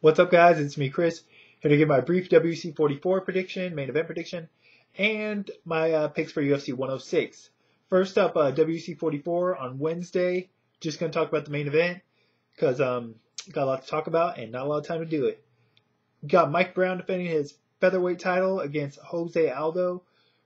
What's up, guys? It's me, Chris, here to give my brief WC 44 prediction, main event prediction, and my picks for UFC 106. First up, WC 44 on Wednesday. Just going to talk about the main event because got a lot to talk about and not a lot of time to do it. Got Mike Brown defending his featherweight title against Jose Aldo.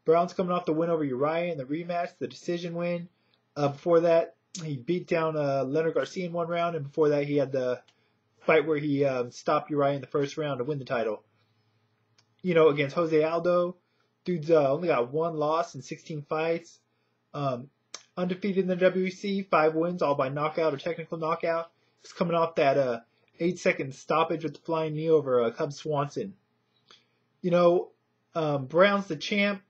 Brown's coming off the win over Uriah in the rematch, the decision win. Before that, he beat down Leonard Garcia in one round, and before that, he had the fight where he stopped Uriah in the first round to win the title. You know, against Jose Aldo, dude's only got one loss in 16 fights. Undefeated in the WEC, 5 wins, all by knockout or technical knockout. He's coming off that 8-second stoppage with the flying knee over Cub Swanson. You know, Brown's the champ.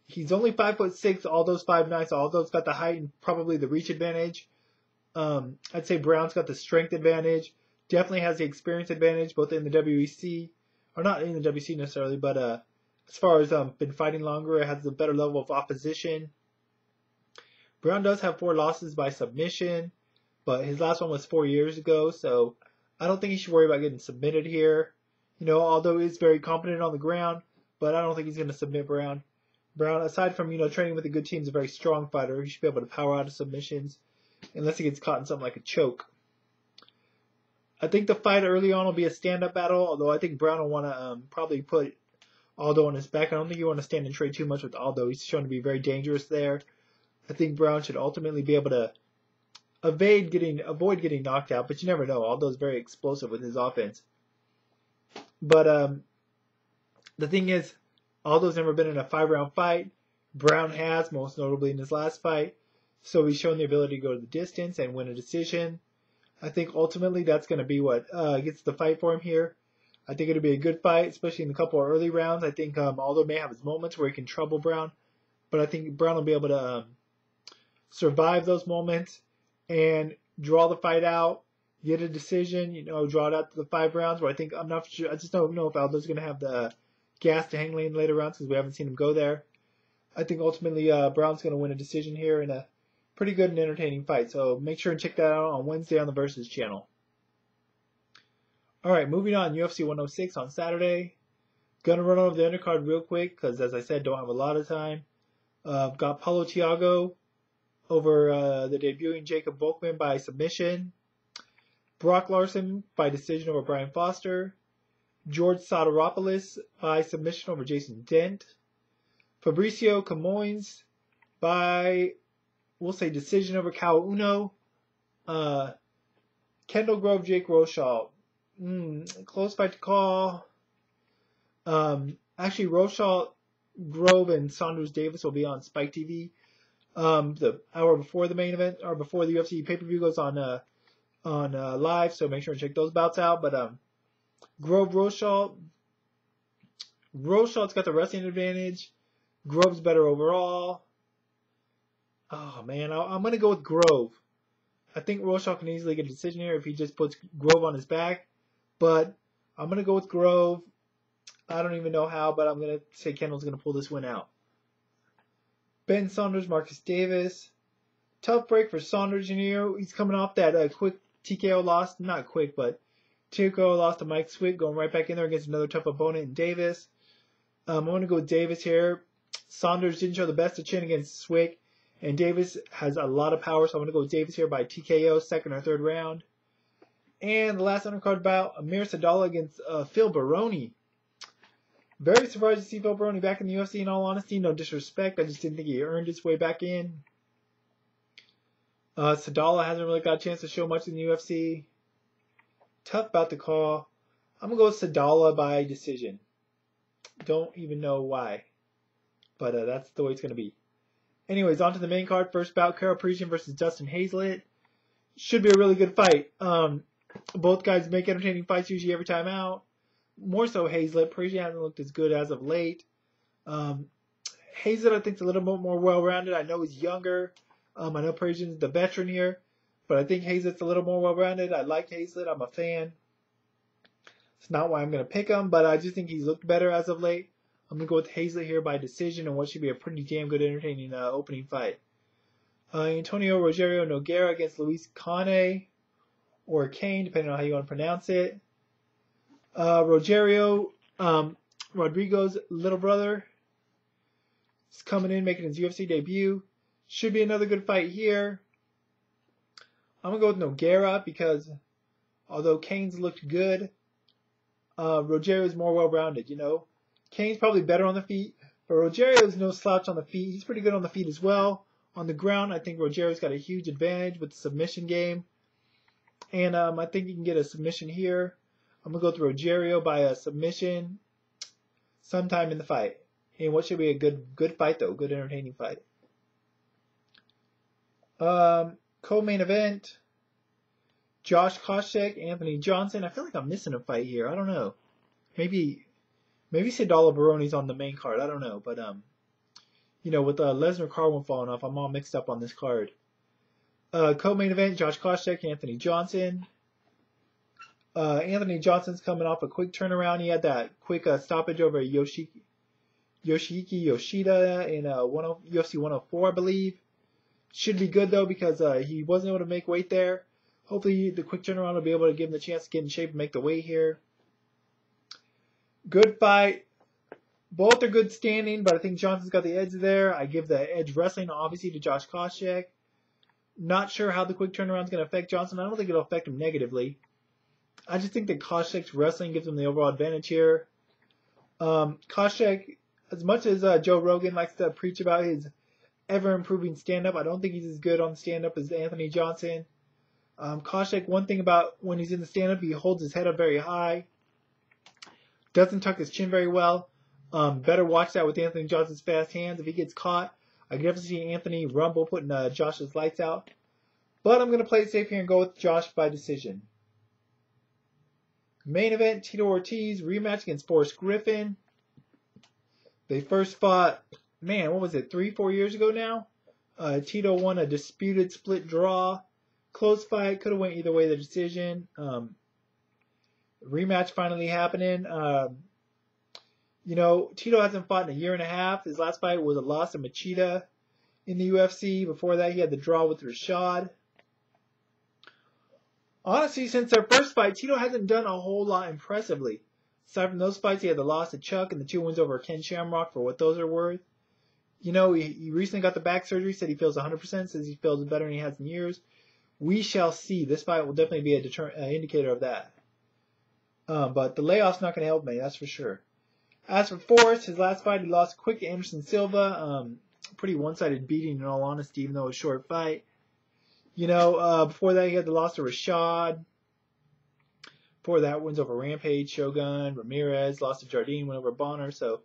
He's only 5'6", Aldo's 5'9", so Aldo's got the height and probably the reach advantage. I'd say Brown's got the strength advantage. Definitely has the experience advantage, both in the WEC, or not in the WEC necessarily, but as far as been fighting longer, it has a better level of opposition. Brown does have 4 losses by submission, but his last one was 4 years ago, so I don't think he should worry about getting submitted here. You know, Aldo is very competent on the ground, but I don't think he's going to submit Brown. Brown, aside from, training with a good team, is a very strong fighter. He should be able to power out of submissions, unless he gets caught in something like a choke. I think the fight early on will be a stand-up battle, although I think Brown will want to probably put Aldo on his back. I don't think you want to stand and trade too much with Aldo. He's shown to be very dangerous there. I think Brown should ultimately be able to avoid getting knocked out, but you never know. Aldo's very explosive with his offense. But the thing is, Aldo's never been in a 5-round fight. Brown has, most notably in his last fight. So he's shown the ability to go to the distance and win a decision. I think ultimately that's going to be what gets the fight for him here. I think it'll be a good fight, especially in a couple of early rounds. I think Aldo may have his moments where he can trouble Brown, but I think Brown will be able to survive those moments and draw the fight out, get a decision, draw it out to the 5 rounds. Where I'm not sure. I just don't know if Aldo's going to have the gas to hang lane in later rounds because we haven't seen him go there. I think ultimately Brown's going to win a decision here in a pretty good and entertaining fight. So make sure and check that out on Wednesday on the Versus channel. Alright, moving on. UFC 106 on Saturday. Gonna run over the undercard real quick because, as I said, don't have a lot of time. Got Paulo Thiago over the debuting Jacob Volkman by submission. Brock Larson by decision over Brian Foster. George Sotiropoulos by submission over Jason Dent. Fabricio Camoins by, we'll say, decision over Kao Uno. Kendall Grove, Jake Rochal. Close fight to call. Actually, Rochal, Grove, and Saunders Davis will be on Spike TV. The hour before the main event, or before the UFC pay-per-view goes on live, so make sure and check those bouts out. But Grove, Rochal's got the wrestling advantage. Grove's better overall. Oh, man, I'm going to go with Grove. I think Rochal can easily get a decision here if he just puts Grove on his back. But I'm going to go with Grove. I don't even know how, but I'm going to say Kendall's going to pull this win out. Ben Saunders, Marcus Davis. Tough break for Saunders. He's coming off that quick TKO loss. Not quick, but TKO loss to Mike Swick. Going right back in there against another tough opponent in Davis. I'm going to go with Davis here. Saunders didn't show the best of chin against Swick. And Davis has a lot of power, so I'm going to go with Davis here by TKO, 2nd or 3rd round. And the last undercard bout, Amir Sadallah against Phil Baroni. Very surprised to see Phil Baroni back in the UFC, in all honesty. No disrespect. I just didn't think he earned his way back in. Sadallah hasn't really got a chance to show much in the UFC. Tough bout to call. I'm going to go with Sadallah by decision. Don't even know why. But that's the way it's going to be. Anyways, on to the main card. First bout, Karo Parisyan versus Dustin Hazlett. Should be a really good fight. Both guys make entertaining fights usually every time out. More so Hazlett. Parisyan hasn't looked as good as of late. Hazlett, I think, is a little bit more well-rounded. I know he's younger. I know Parisyan's the veteran here. But I think Hazlett's a little more well-rounded. I like Hazlett. I'm a fan. It's not why I'm going to pick him, but I just think he's looked better as of late. I'm going to go with Hazlett here by decision and what should be a pretty damn good, entertaining opening fight. Antonio Rogerio Nogueira against Luis Cane, or Kane, depending on how you want to pronounce it. Rogerio Rodrigo's little brother is coming in, making his UFC debut. Should be another good fight here. I'm going to go with Nogueira because although Cane's looked good, Rogerio is more well-rounded, you know. Cane's probably better on the feet, but Rogerio's no slouch on the feet. He's pretty good on the feet as well. On the ground, I think Rogerio's got a huge advantage with the submission game. And I think he can get a submission here. I'm going to go with Rogerio by a submission sometime in the fight. And what should be a good fight, though. Good, entertaining fight. Co-main event. Josh Koscheck, Anthony Johnson. I feel like I'm missing a fight here. I don't know. Maybe Sidala Baroni's on the main card. I don't know. But, you know, with Lesnar card one falling off, I'm all mixed up on this card. Co-main event, Josh Koscheck, Anthony Johnson. Anthony Johnson's coming off a quick turnaround. He had that quick stoppage over Yoshihiki Yoshida in UFC 104, I believe. Should be good, though, because he wasn't able to make weight there. Hopefully the quick turnaround will be able to give him the chance to get in shape and make the weight here. Good fight. Both are good standing, but I think Johnson's got the edge there. I give the edge wrestling, obviously, to Josh Koscheck. Not sure how the quick turnaround is going to affect Johnson. I don't think it'll affect him negatively. I just think that Koscheck's wrestling gives him the overall advantage here. Koscheck, as much as Joe Rogan likes to preach about his ever-improving stand-up, I don't think he's as good on the stand-up as Anthony Johnson. Koscheck, one thing about when he's in the stand-up, he holds his head up very high. Doesn't tuck his chin very well. Better watch that with Anthony Johnson's fast hands. If he gets caught, I can definitely see Anthony rumble putting Josh's lights out. But I'm going to play it safe here and go with Josh by decision. Main event, Tito Ortiz, rematch against Forrest Griffin. They first fought, man, what was it, 3-4 years ago now? Tito won a disputed split draw. Close fight, could have went either way, the decision. Rematch finally happening. You know, Tito hasn't fought in a year and a half. His last fight was a loss to Machida in the UFC. Before that, he had the draw with Rashad. Honestly, since their first fight, Tito hasn't done a whole lot impressively. Aside from those fights, he had the loss to Chuck and the 2 wins over Ken Shamrock for what those are worth. You know, he recently got the back surgery, said he feels 100%, says he feels better than he has in years. We shall see. This fight will definitely be an indicator of that. But the layoff's not going to help me, that's for sure. As for Forrest, his last fight, he lost quick to Anderson Silva. Pretty one-sided beating, in all honesty, even though it was a short fight. You know, before that, he had the loss to Rashad. Before that, wins over Rampage, Shogun, Ramirez, lost to Jardine, went over Bonner. So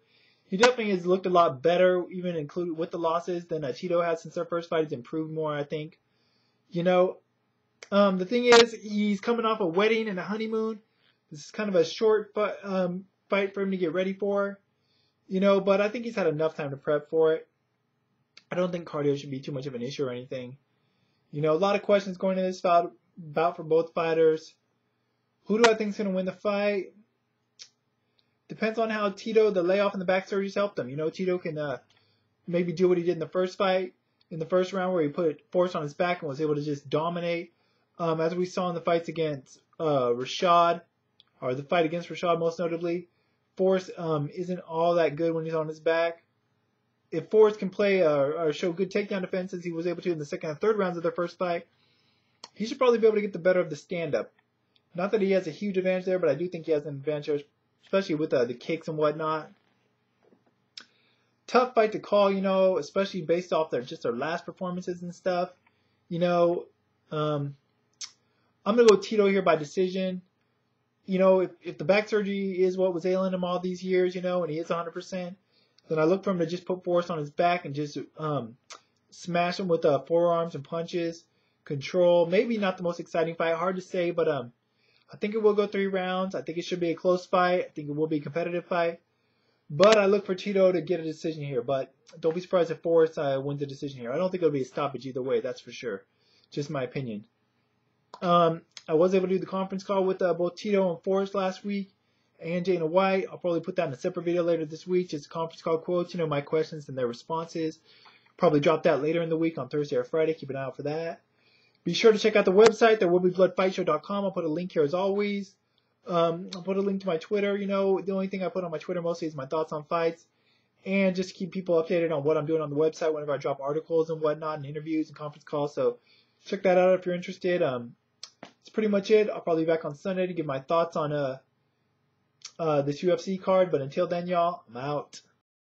he definitely has looked a lot better, even included with the losses, than Tito has since their first fight. He's improved more, I think. You know, the thing is, he's coming off a wedding and a honeymoon. This is kind of a short fight for him to get ready for. You know, but I think he's had enough time to prep for it. I don't think cardio should be too much of an issue or anything. You know, a lot of questions going into this bout for both fighters. Who do I think is going to win the fight? Depends on how Tito, the layoff and the back surgeries helped him. You know, Tito can maybe do what he did in the first fight, in the first round where he put Forrest on his back and was able to just dominate. As we saw in the fights against Rashad, or the fight against Rashad most notably, Forrest isn't all that good when he's on his back. If Forrest can play or show good takedown defense as he was able to in the second and third rounds of their first fight, he should probably be able to get the better of the stand-up. Not that he has a huge advantage there, but I do think he has an advantage, especially with the kicks and whatnot. Tough fight to call, you know, especially based off their last performances and stuff. You know, I'm going to go Tito here by decision. You know, if the back surgery is what was ailing him all these years, you know, and he is 100%, then I look for him to just put Forrest on his back and just smash him with forearms and punches. Control. Maybe not the most exciting fight. Hard to say, but I think it will go 3 rounds. I think it should be a close fight. I think it will be a competitive fight. But I look for Tito to get a decision here. But don't be surprised if Forrest wins the decision here. I don't think it'll be a stoppage either way. That's for sure. Just my opinion. I was able to do the conference call with both Tito and Forrest last week. And Dana White. I'll probably put that in a separate video later this week. Just conference call quotes, you know, my questions and their responses. Probably drop that later in the week on Thursday or Friday. Keep an eye out for that. Be sure to check out the website, therewillbebloodfightshow.com. I'll put a link here as always. I'll put a link to my Twitter. You know, the only thing I put on my Twitter mostly is my thoughts on fights, and just keep people updated on what I'm doing on the website whenever I drop articles and whatnot, and interviews and conference calls. So check that out if you're interested. That's pretty much it. I'll probably be back on Sunday to give my thoughts on this UFC card. But until then, y'all, I'm out.